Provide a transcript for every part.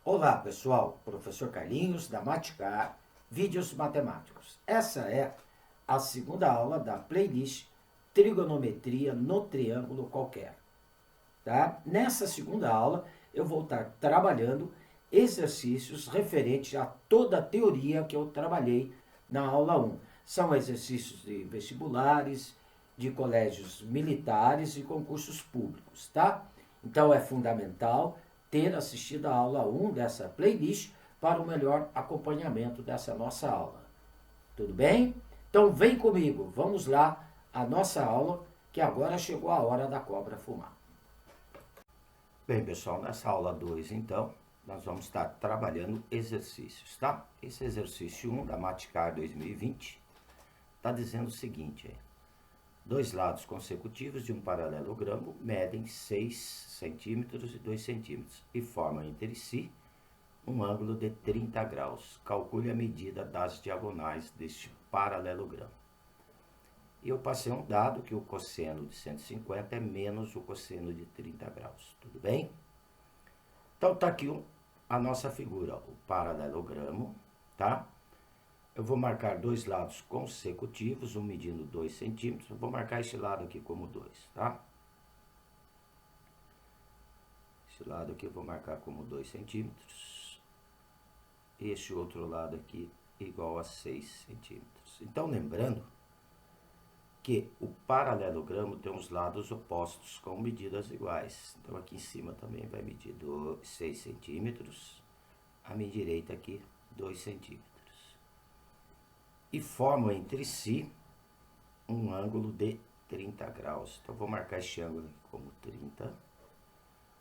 Olá pessoal, professor Carlinhos da Maticar, Vídeos Matemáticos. Essa é a segunda aula da playlist Trigonometria no Triângulo Qualquer. Tá? Nessa segunda aula eu vou estar trabalhando exercícios referentes a toda a teoria que eu trabalhei na aula 1. São exercícios de vestibulares, de colégios militares e concursos públicos, tá? Então é fundamental ter assistido a aula 1 dessa playlist para o melhor acompanhamento dessa nossa aula. Tudo bem? Então vem comigo, vamos lá a nossa aula, que agora chegou a hora da cobra fumar. Bem, pessoal, nessa aula 2, então, nós vamos estar trabalhando exercícios, tá? Esse exercício 1 da Maticar 2020 está dizendo o seguinte, dois lados consecutivos de um paralelogramo medem 6 centímetros e 2 centímetros e formam entre si um ângulo de 30 graus. Calcule a medida das diagonais deste paralelogramo. E eu passei um dado que o cosseno de 150 é menos o cosseno de 30 graus, tudo bem? Então tá aqui a nossa figura, o paralelogramo, tá? Eu vou marcar dois lados consecutivos, um medindo 2 centímetros. Eu vou marcar esse lado aqui como 2, tá? Esse lado aqui eu vou marcar como 2 centímetros. Este outro lado aqui igual a 6 centímetros. Então, lembrando que o paralelogramo tem os lados opostos com medidas iguais. Então, aqui em cima também vai medir 6 centímetros. A minha direita aqui, 2 centímetros. E formam entre si um ângulo de 30 graus. Então, vou marcar este ângulo aqui como 30.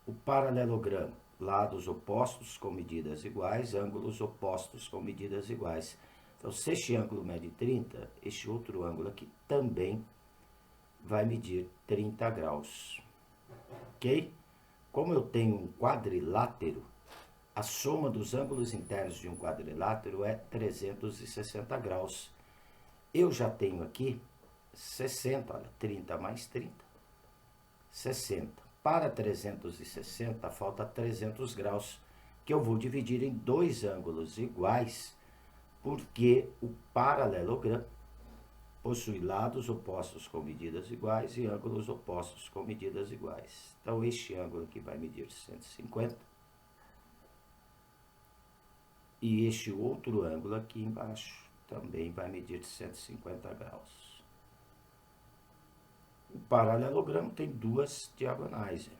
O paralelogramo, lados opostos com medidas iguais, ângulos opostos com medidas iguais. Então, se este ângulo mede 30, este outro ângulo aqui também vai medir 30 graus. Ok? Como eu tenho um quadrilátero, a soma dos ângulos internos de um quadrilátero é 360 graus. Eu já tenho aqui 60, olha, 30 mais 30, 60. Para 360, falta 300 graus, que eu vou dividir em dois ângulos iguais, porque o paralelogramo possui lados opostos com medidas iguais e ângulos opostos com medidas iguais. Então, este ângulo aqui vai medir 150. E este outro ângulo aqui embaixo também vai medir 150 graus. O paralelogramo tem duas diagonais.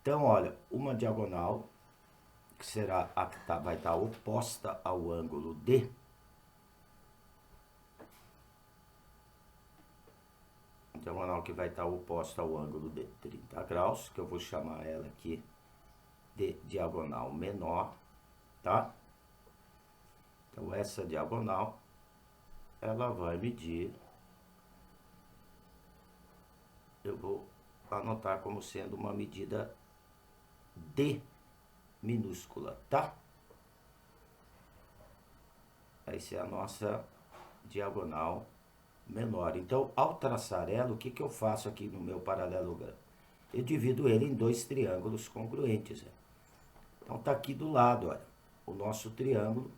Então, olha, uma diagonal, que será a que vai estar oposta ao ângulo D, a diagonal que vai estar oposta ao ângulo de 30 graus, que eu vou chamar ela aqui de diagonal menor, tá? Então, essa diagonal, ela vai medir, eu vou anotar como sendo uma medida D minúscula, tá? Essa é a nossa diagonal menor. Então, ao traçar ela, o que eu faço aqui no meu paralelogramo? Eu divido ele em dois triângulos congruentes. Então, está aqui do lado, olha, o nosso triângulo,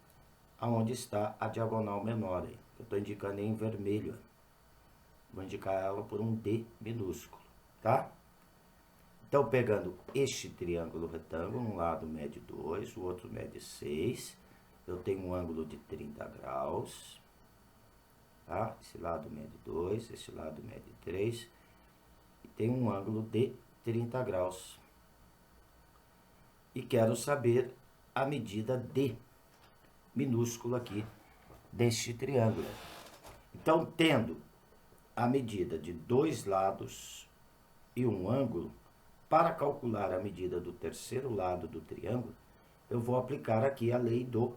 onde está a diagonal menor. Aí. Eu estou indicando em vermelho. Vou indicar ela por um D minúsculo, tá? Então, pegando este triângulo retângulo, um lado mede 2, o outro mede 6. Eu tenho um ângulo de 30 graus, tá? Esse lado mede 2, esse lado mede 3. E tem um ângulo de 30 graus. E quero saber a medida D minúscula aqui deste triângulo. Então, tendo a medida de dois lados e um ângulo, para calcular a medida do terceiro lado do triângulo, eu vou aplicar aqui a lei do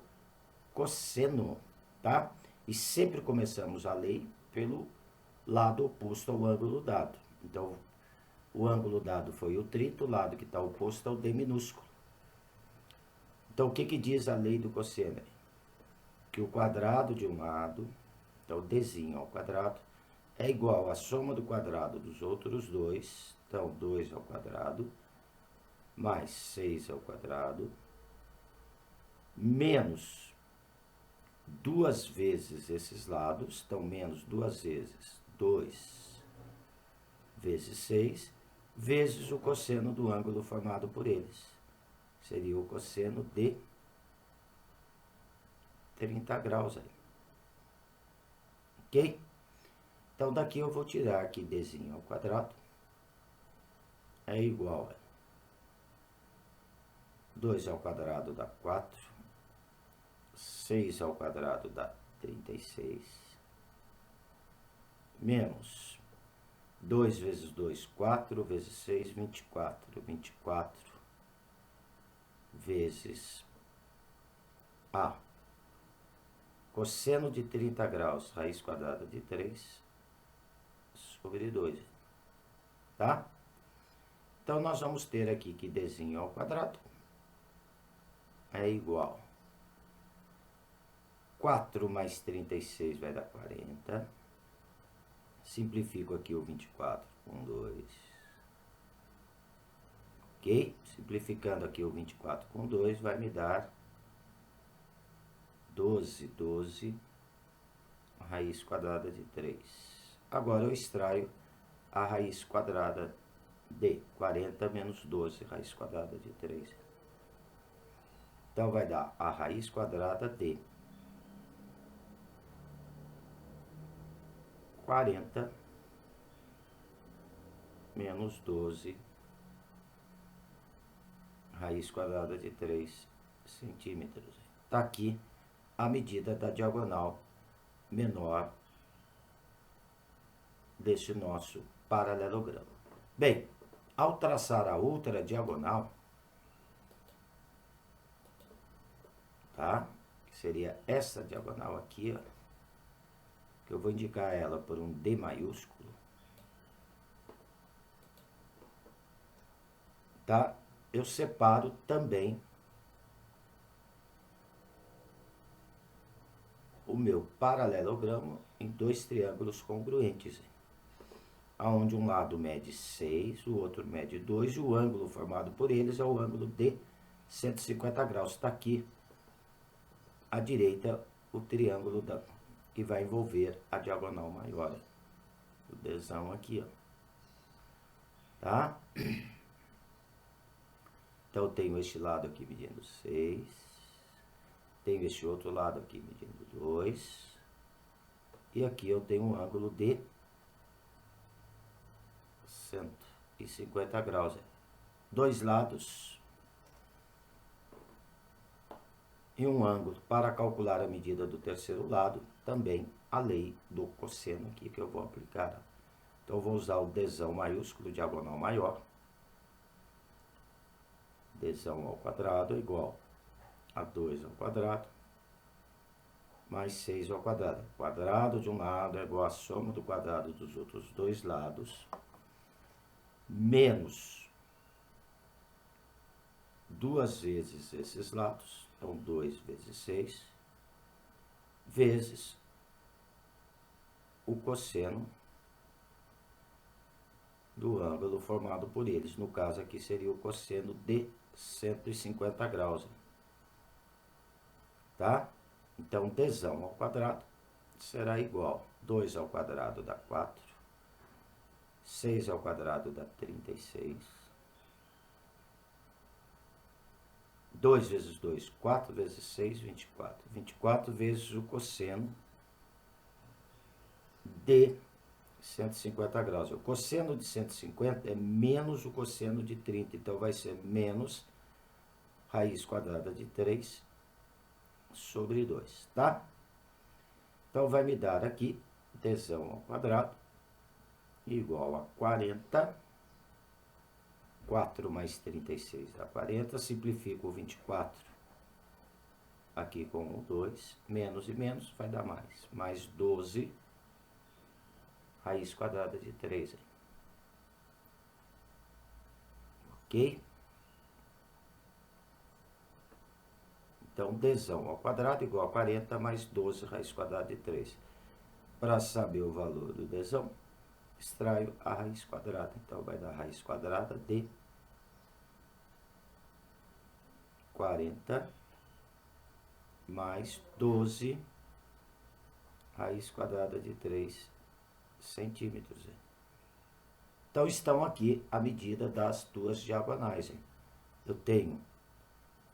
cosseno, tá? E sempre começamos a lei pelo lado oposto ao ângulo dado. Então, o ângulo dado foi o 30, o lado que está oposto é o D minúsculo. Então, o que diz a lei do cosseno? Que o quadrado de um lado, então, Dzinho ao quadrado, é igual à soma do quadrado dos outros dois, então, 2 ao quadrado, mais 6 ao quadrado, menos 2 vezes esses lados, então menos 2 vezes 2 vezes 6, vezes o cosseno do ângulo formado por eles. Seria o cosseno de 30 graus aí. Ok? Então daqui eu vou tirar aqui dzinho ao quadrado. É igual a 2 ao quadrado dá 4. 6 ao quadrado dá 36. Menos 2 vezes 2, 4, vezes 6, 24. 24 vezes A. Cosseno de 30 graus, raiz quadrada de 3, sobre 2. Tá? Então, nós vamos ter aqui que dzinho ao quadrado é igual. 4 mais 36 vai dar 40. Simplifico aqui o 24 com 2. Ok? Simplificando aqui o 24 com 2, vai me dar 12 raiz quadrada de 3. Agora eu extraio a raiz quadrada de 40 menos 12 raiz quadrada de 3. Então vai dar a raiz quadrada de 40 menos 12 raiz quadrada de 3 centímetros. Está aqui a medida da diagonal menor deste nosso paralelogramo. Bem, ao traçar a outra diagonal, tá? Que seria essa diagonal aqui, ó, que eu vou indicar ela por um D maiúsculo, tá? Eu separo também o meu paralelogramo em 2 triângulos congruentes, onde um lado mede 6, o outro mede 2, e o ângulo formado por eles é o ângulo de 150 graus. Está aqui à direita o triângulo que vai envolver a diagonal maior. O Dzão aqui, ó. Tá? Então, eu tenho este lado aqui medindo 6. Tenho este outro lado aqui medindo 2. E aqui eu tenho um ângulo de 150 graus. 2 lados e um ângulo. Para calcular a medida do terceiro lado, também a lei do cosseno aqui que eu vou aplicar. Então, eu vou usar o Dzão maiúsculo, diagonal maior. Dzão ao quadrado é igual a 2 ao quadrado mais 6 ao quadrado. O quadrado de um lado é igual à soma do quadrado dos outros 2 lados, menos 2 vezes esses lados, então 2 vezes 6, vezes o cosseno do ângulo formado por eles. No caso aqui seria o cosseno de 150 graus. Tá? Então, Dzão ao quadrado será igual. 2 ao quadrado dá 4. 6 ao quadrado dá 36. 2 vezes 2, 4 vezes 6, 24. 24 vezes o cosseno de 150 graus. O cosseno de 150 é menos o cosseno de 30. Então, vai ser menos raiz quadrada de 3 sobre 2, tá? Então, vai me dar aqui Dzão ao quadrado igual a 40. 4 mais 36 dá 40. Simplifico o 24 aqui com o 2. Menos e menos vai dar mais. Mais 12 raiz quadrada de 3. Ok? Então, Dzão ao quadrado igual a 40 mais 12 raiz quadrada de 3. Para saber o valor do Dzão, extraio a raiz quadrada. Então, vai dar raiz quadrada de 40 mais 12 raiz quadrada de 3 centímetros. Então, estão aqui a medida das duas diagonais. Eu tenho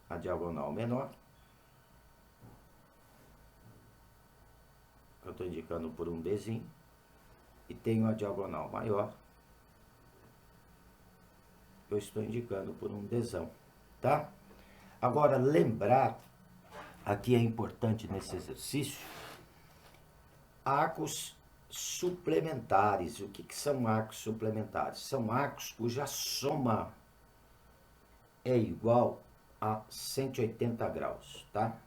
a diagonal menor, eu estou indicando por um Bzinho, e tenho a diagonal maior, eu estou indicando por um Dzão, tá? Agora, lembrar, aqui é importante nesse exercício, arcos suplementares. O que são arcos suplementares? São arcos cuja soma é igual a 180 graus, tá?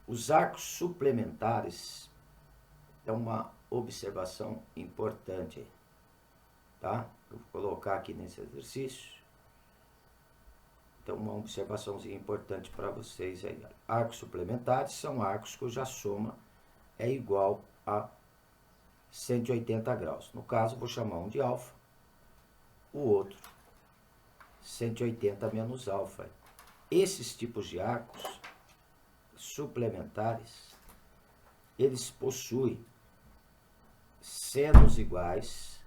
Os arcos suplementares é uma observação importante, tá? Eu vou colocar aqui nesse exercício. Então, uma observaçãozinha importante para vocês aí. Arcos suplementares são arcos cuja soma é igual a 180 graus. No caso, vou chamar um de alfa, o outro 180 menos alfa. Esses tipos de arcos suplementares, eles possuem senos iguais,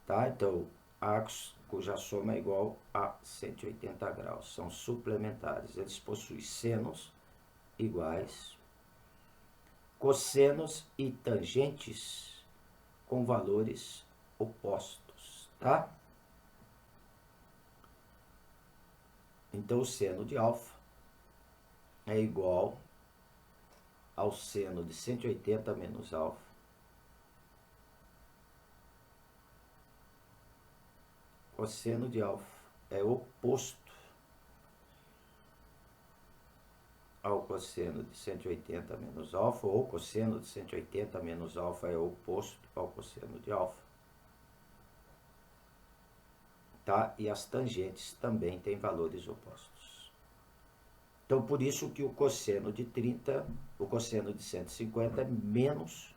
tá? Então, arcos cuja soma é igual a 180 graus, são suplementares. Eles possuem senos iguais, cossenos e tangentes com valores opostos, tá? Então, o seno de alfa é igual ao seno de 180 menos alfa cosseno de alfa é oposto ao cosseno de 180 menos alfa, ou cosseno de 180 menos alfa é oposto ao cosseno de alfa. Tá? E as tangentes também têm valores opostos. Então, por isso que o cosseno de 30, o cosseno de 150 é menos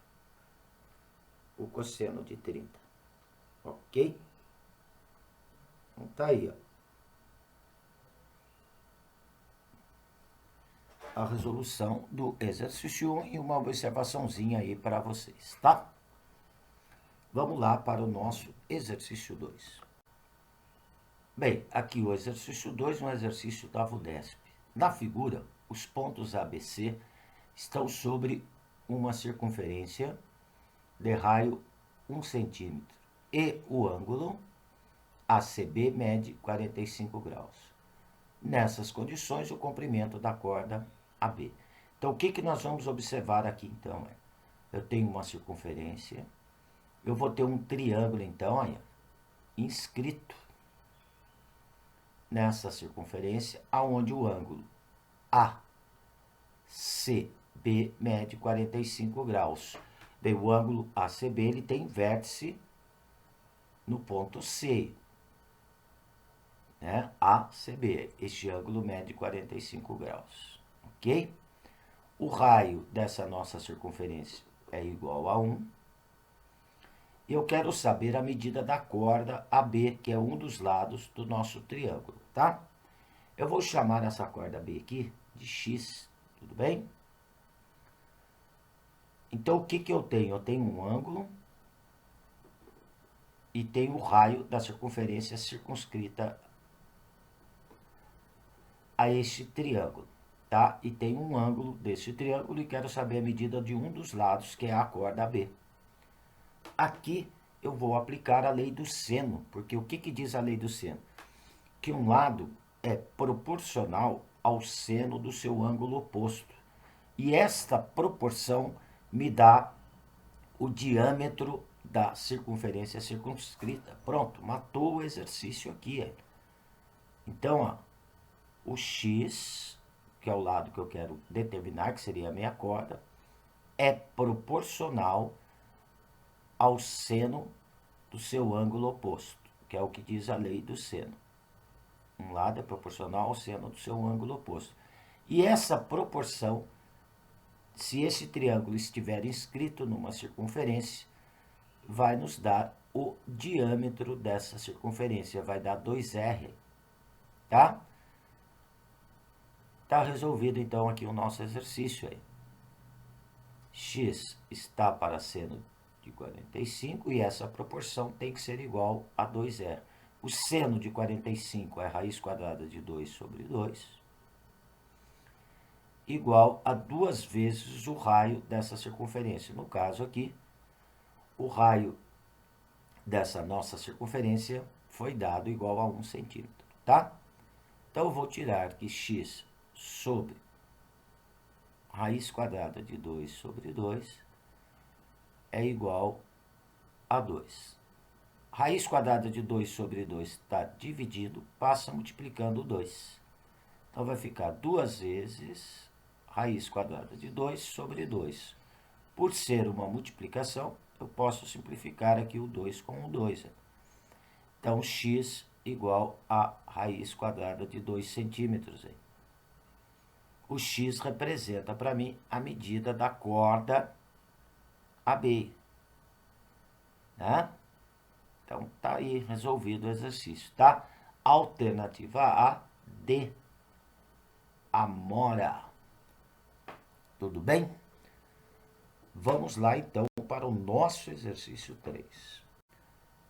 o cosseno de 30. Ok? Então, tá aí, ó. A resolução do exercício 1 e uma observaçãozinha aí para vocês, tá? Vamos lá para o nosso exercício 2. Bem, aqui o exercício 2 é um exercício da VUDESP. Na figura, os pontos ABC estão sobre uma circunferência de raio 1 centímetro e o ângulo ACB mede 45 graus. Nessas condições, o comprimento da corda AB. Então, o que nós vamos observar aqui, então? Eu tenho uma circunferência, eu vou ter um triângulo, então, aí, inscrito nessa circunferência, aonde o ângulo ACB mede 45 graus. Daí, o ângulo ACB ele tem vértice no ponto C, né? ACB, este ângulo mede 45 graus, ok? O raio dessa nossa circunferência é igual a 1. E eu quero saber a medida da corda AB, que é um dos lados do nosso triângulo, tá? Eu vou chamar essa corda AB aqui de X, tudo bem? Então, o que eu tenho? Eu tenho um ângulo e tenho o raio da circunferência circunscrita a este triângulo, tá? E tem um ângulo desse triângulo e quero saber a medida de um dos lados, que é a corda AB. Aqui eu vou aplicar a lei do seno, porque o que diz a lei do seno? Que um lado é proporcional ao seno do seu ângulo oposto. E esta proporção me dá o diâmetro da circunferência circunscrita. Pronto, matou o exercício aqui. Então, ó, o X, que é o lado que eu quero determinar, que seria a minha corda, é proporcional ao seno do seu ângulo oposto, que é o que diz a lei do seno. Um lado é proporcional ao seno do seu ângulo oposto. E essa proporção, se esse triângulo estiver inscrito numa circunferência, vai nos dar o diâmetro dessa circunferência, vai dar 2R, tá? Está resolvido então aqui o nosso exercício aí. X está para seno de 45 e essa proporção tem que ser igual a 2R. O seno de 45 é raiz quadrada de 2 sobre 2, igual a 2 vezes o raio dessa circunferência. No caso aqui, o raio dessa nossa circunferência foi dado igual a 1 centímetro, tá? Então, eu vou tirar que x sobre raiz quadrada de 2 sobre 2 é igual a 2. Raiz quadrada de 2 sobre 2 está dividido, passa multiplicando 2. Então, vai ficar 2 vezes raiz quadrada de 2 sobre 2. Por ser uma multiplicação, eu posso simplificar aqui o 2 com o 2. Então, x igual a raiz quadrada de 2 centímetros. O x representa para mim a medida da corda AB. Né? Então, tá aí resolvido o exercício, tá? Alternativa A, D, Amora. Tudo bem? Vamos lá, então, para o nosso exercício 3.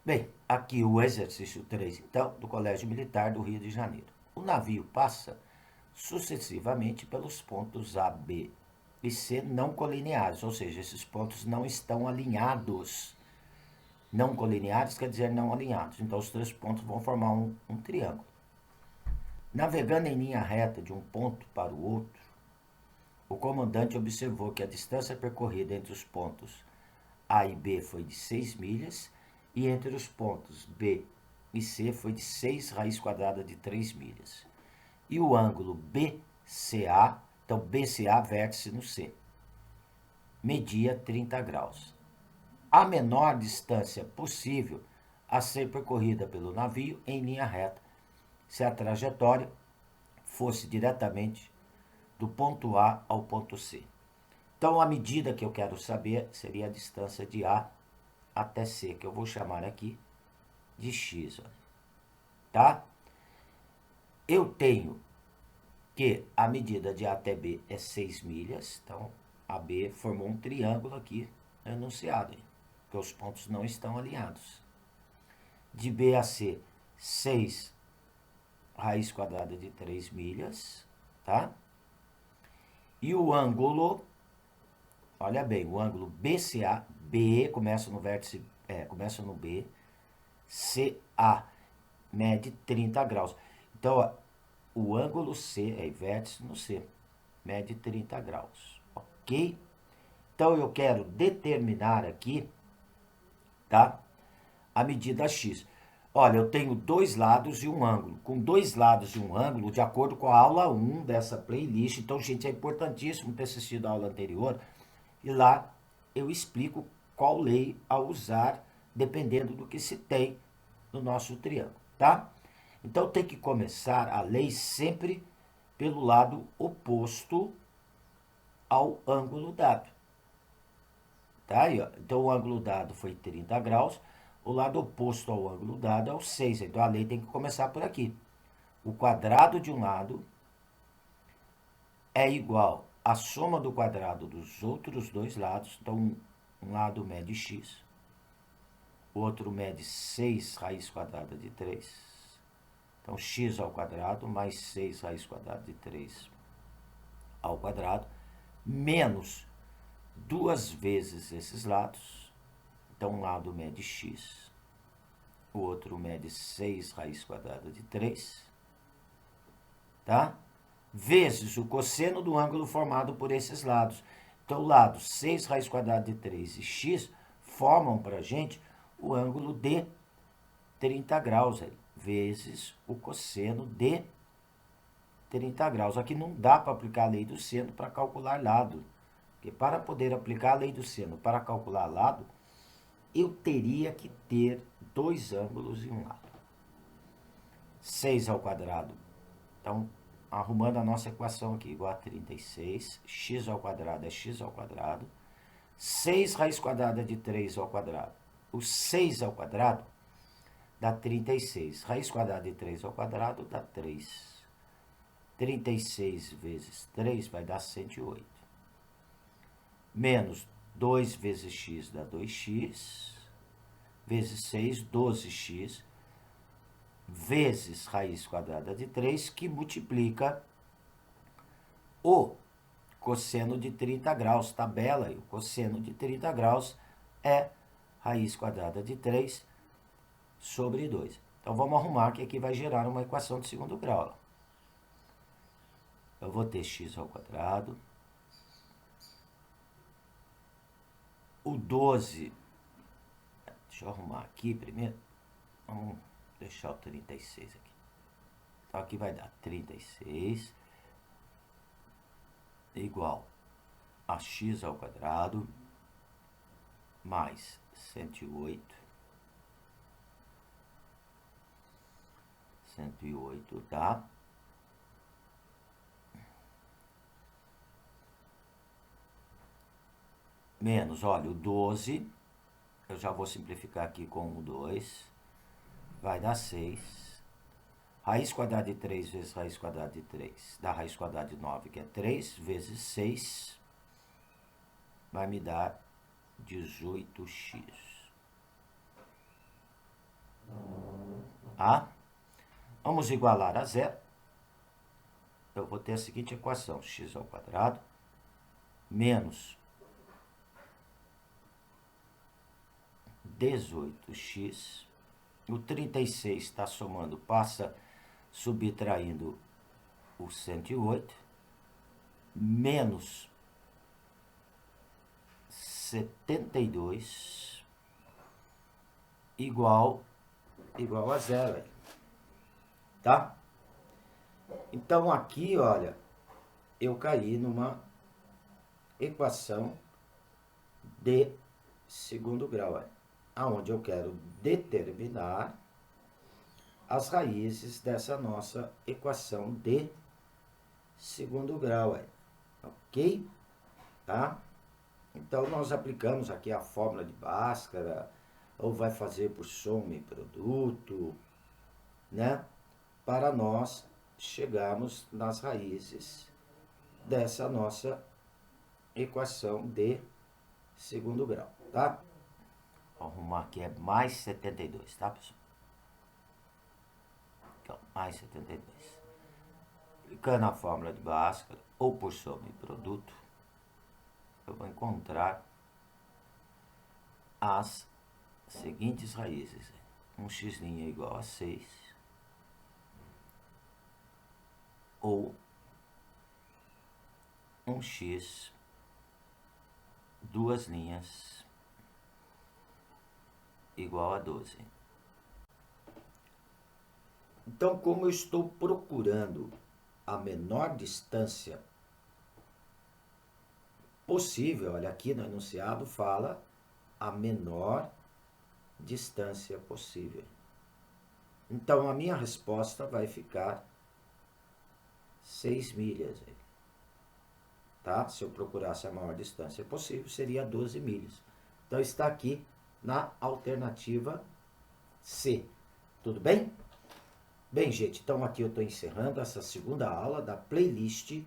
Bem, aqui o exercício 3, então, do Colégio Militar do Rio de Janeiro. O navio passa sucessivamente pelos pontos A, B e C não colineares, ou seja, esses pontos não estão alinhados. Não colineares quer dizer não alinhados. Então, os três pontos vão formar um triângulo. Navegando em linha reta de um ponto para o outro, o comandante observou que a distância percorrida entre os pontos A e B foi de 6 milhas e entre os pontos B e C foi de 6 raiz quadrada de 3 milhas. E o ângulo BCA, então BCA vértice no C, media 30 graus. A menor distância possível a ser percorrida pelo navio em linha reta, se a trajetória fosse diretamente do ponto A ao ponto C. Então, a medida que eu quero saber seria a distância de A até C, que eu vou chamar aqui de X. Tá? Eu tenho que a medida de A até B é 6 milhas, então AB formou um triângulo aqui enunciado, porque os pontos não estão alinhados. De B a C, 6 raiz quadrada de 3 milhas, tá? E o ângulo, olha bem, o ângulo BCA, B começa no vértice, começa no B, CA mede 30 graus. Então, ó, o ângulo C é vértice no C, mede 30 graus, ok? Então, eu quero determinar aqui, tá? A medida X. Olha, eu tenho dois lados e um ângulo. Com dois lados e um ângulo, de acordo com a aula 1 dessa playlist. Então, gente, é importantíssimo ter assistido a aula anterior. E lá eu explico qual lei a usar, dependendo do que se tem no nosso triângulo, tá? Então, tem que começar a lei sempre pelo lado oposto ao ângulo dado. Tá aí, ó. Então, o ângulo dado foi 30 graus. O lado oposto ao ângulo dado é o 6. Então, a lei tem que começar por aqui. O quadrado de um lado é igual à soma do quadrado dos outros dois lados. Então, um lado mede x, o outro mede 6 raiz quadrada de 3. Então, x ao quadrado mais 6 raiz quadrada de 3 ao quadrado, menos 2 vezes esses lados. Então, um lado mede x, o outro mede 6 raiz quadrada de 3, tá? Vezes o cosseno do ângulo formado por esses lados. Então, o lado 6 raiz quadrada de 3 e x formam para a gente o ângulo de 30 graus, aí, vezes o cosseno de 30 graus. Aqui não dá para aplicar a lei do seno para calcular lado. Porque para poder aplicar a lei do seno para calcular lado, eu teria que ter dois ângulos em um lado. 6 ao quadrado. Então, arrumando a nossa equação aqui, igual a 36. X ao quadrado é x ao quadrado. 6 raiz quadrada de 3 ao quadrado. O 6 ao quadrado dá 36. Raiz quadrada de 3 ao quadrado dá 3. 36 vezes 3 vai dar 108. Menos 2 vezes x dá 2x, vezes 6, 12x, vezes raiz quadrada de 3, que multiplica o cosseno de 30 graus, tabela, e o cosseno de 30 graus é raiz quadrada de 3 sobre 2. Então, vamos arrumar que aqui vai gerar uma equação de segundo grau. Eu vou ter x ao quadrado. O 12, deixa eu arrumar aqui primeiro. Vamos deixar o 36 aqui. Então, aqui vai dar 36 igual a x ao quadrado mais 108. 108, tá? Menos, olha, o 12, eu já vou simplificar aqui com o 2, vai dar 6. Raiz quadrada de 3 vezes raiz quadrada de 3 dá raiz quadrada de 9, que é 3, vezes 6, vai me dar 18x. Tá? Vamos igualar a zero. Eu vou ter a seguinte equação, x ao quadrado menos 18x. O 36 está somando, passa subtraindo o 108, menos 72 igual a zero. Tá? Então, aqui, olha, eu caí numa equação de segundo grau, aonde eu quero determinar as raízes dessa nossa equação de segundo grau, ok? Tá? Então, nós aplicamos aqui a fórmula de Bhaskara, ou vai fazer por soma e produto, né? Para nós chegarmos nas raízes dessa nossa equação de segundo grau, tá? Vou arrumar aqui, é mais 72, tá, pessoal? Então, mais 72. Aplicando a fórmula de Bhaskara, ou por soma e produto, eu vou encontrar as seguintes raízes. Um x' igual a 6, ou um x, duas linhas, igual a 12. Então, como eu estou procurando a menor distância possível, olha aqui no enunciado fala a menor distância possível. Então, a minha resposta vai ficar 6 milhas. Tá? Se eu procurasse a maior distância possível, seria 12 milhas. Então, está aqui na alternativa C. Tudo bem? Bem, gente, então aqui eu estou encerrando essa segunda aula da playlist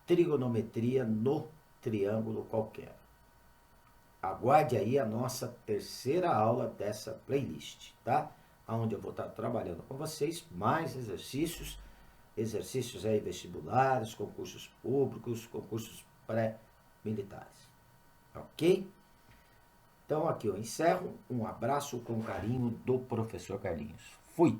Trigonometria no Triângulo Qualquer. Aguarde aí a nossa terceira aula dessa playlist, tá? Onde eu vou estar trabalhando com vocês mais exercícios aí vestibulares, concursos públicos, concursos pré-militares. Ok? Então aqui eu encerro. Um abraço com carinho do professor Carlinhos. Fui!